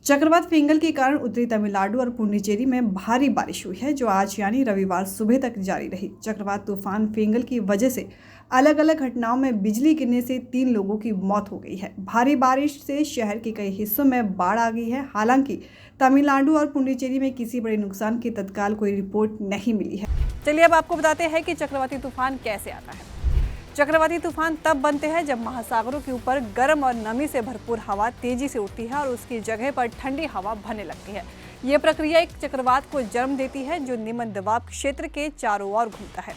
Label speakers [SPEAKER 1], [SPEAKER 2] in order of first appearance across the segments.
[SPEAKER 1] चक्रवात फिंगल के कारण उत्तरी तमिलनाडु और पुडुचेरी में भारी बारिश हुई है, जो आज यानी रविवार सुबह तक जारी रही। चक्रवात तूफान फिंगल की वजह से अलग अलग घटनाओं में बिजली गिरने से 3 लोगों की मौत हो गई है। भारी बारिश से शहर के कई हिस्सों में बाढ़ आ गई है। हालांकि तमिलनाडु और पुडुचेरी में किसी बड़े नुकसान की तत्काल कोई रिपोर्ट नहीं मिली है।
[SPEAKER 2] चलिए अब आपको बताते हैं कि चक्रवाती तूफान कैसे आता है। चक्रवाती तूफान तब बनते हैं जब महासागरों के ऊपर गर्म और नमी से भरपूर हवा तेजी से उठती है और उसकी जगह पर ठंडी हवा बहने लगती है। ये प्रक्रिया एक चक्रवात को जन्म देती है जो निम्न दबाव क्षेत्र के चारों ओर घूमता है।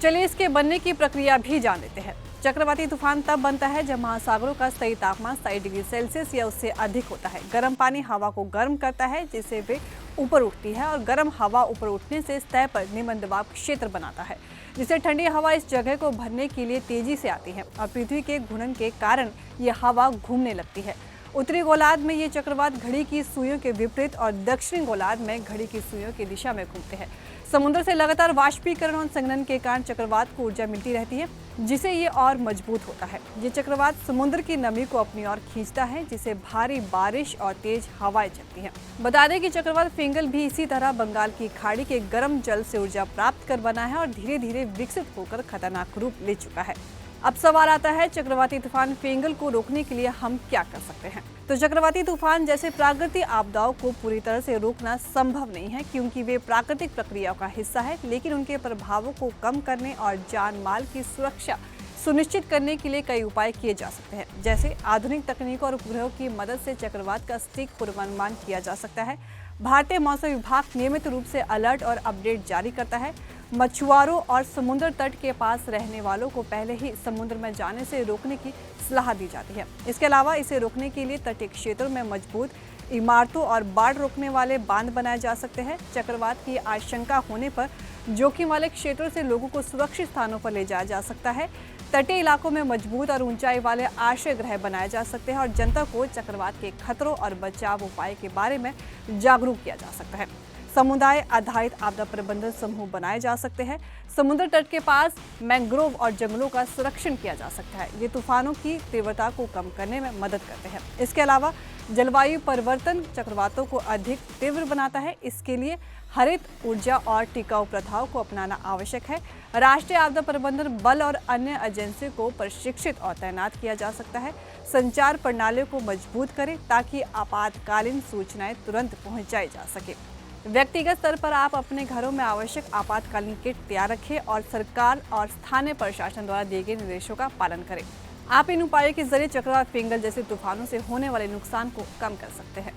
[SPEAKER 2] चलिए इसके बनने की प्रक्रिया भी जान लेते हैं। चक्रवाती तूफान तब बनता है जब महासागरों का सही तापमान 27 डिग्री सेल्सियस या उससे अधिक होता है। गर्म पानी हवा को गर्म करता है जिससे वे ऊपर उठती है और गर्म हवा ऊपर उठने से सतह पर निम्न दबाव क्षेत्र बनाता है, जिससे ठंडी हवा इस जगह को भरने के लिए तेजी से आती है और पृथ्वी के घूर्णन के कारण ये हवा घूमने लगती है। उत्तरी गोलार्ध में ये चक्रवात घड़ी की सुइयों के विपरीत और दक्षिणी गोलार्ध में घड़ी की सुइयों की दिशा में घूमते हैं। समुद्र से लगातार वाष्पीकरण और संघनन के कारण चक्रवात को ऊर्जा मिलती रहती है, जिसे ये और मजबूत होता है। ये चक्रवात समुद्र की नमी को अपनी ओर खींचता है, जिससे भारी बारिश और तेज हवाएं चलती हैं। बता दें कि चक्रवात फिंगल भी इसी तरह बंगाल की खाड़ी के गर्म जल से ऊर्जा प्राप्त कर बना है और धीरे धीरे विकसित होकर खतरनाक रूप ले चुका है। अब सवाल आता है, चक्रवाती तूफान फिंगल को रोकने के लिए हम क्या कर सकते हैं। तो चक्रवाती तूफान जैसे प्राकृतिक आपदाओं को पूरी तरह से रोकना संभव नहीं है, क्योंकि वे प्राकृतिक प्रक्रियाओं का हिस्सा है, लेकिन उनके प्रभावों को कम करने और जान माल की सुरक्षा सुनिश्चित करने के लिए कई उपाय किए जा सकते हैं। जैसे आधुनिक तकनीकों और उपग्रहों की मदद से चक्रवात का सटीक पूर्वानुमान किया जा सकता है। भारतीय मौसम विभाग नियमित रूप से अलर्ट और अपडेट जारी करता है। मछुआरों और समुद्र तट के पास रहने वालों को पहले ही समुद्र में जाने से रोकने की सलाह दी जाती है। इसके अलावा इसे रोकने के लिए तटीय क्षेत्रों में मजबूत इमारतों और बाढ़ रोकने वाले बांध बनाए जा सकते हैं। चक्रवात की आशंका होने पर जोखिम वाले क्षेत्रों से लोगों को सुरक्षित स्थानों पर ले जाया जा सकता है। तटीय इलाकों में मजबूत और ऊंचाई वाले आश्रय गृह बनाए जा सकते हैं और जनता को चक्रवात के खतरों और बचाव उपाय के बारे में जागरूक किया जा सकता है। समुदाय आधारित आपदा प्रबंधन समूह बनाए जा सकते हैं। समुद्र तट के पास मैंग्रोव और जंगलों का संरक्षण किया जा सकता है। ये तूफानों की तीव्रता को कम करने में मदद करते हैं। इसके अलावा जलवायु परिवर्तन चक्रवातों को अधिक तीव्र बनाता है। इसके लिए हरित ऊर्जा और टिकाऊ प्रथाओं को अपनाना आवश्यक है। राष्ट्रीय आपदा प्रबंधन बल और अन्य एजेंसियों को प्रशिक्षित और तैनात किया जा सकता है। संचार प्रणालियों को मजबूत करें ताकि आपातकालीन सूचनाएं तुरंत पहुंचाई जा सके। व्यक्तिगत स्तर पर आप अपने घरों में आवश्यक आपातकालीन किट तैयार रखें और सरकार और स्थानीय प्रशासन द्वारा दिए गए निर्देशों का पालन करें। आप इन उपायों के जरिए चक्रवात फिंगल जैसे तूफानों से होने वाले नुकसान को कम कर सकते हैं।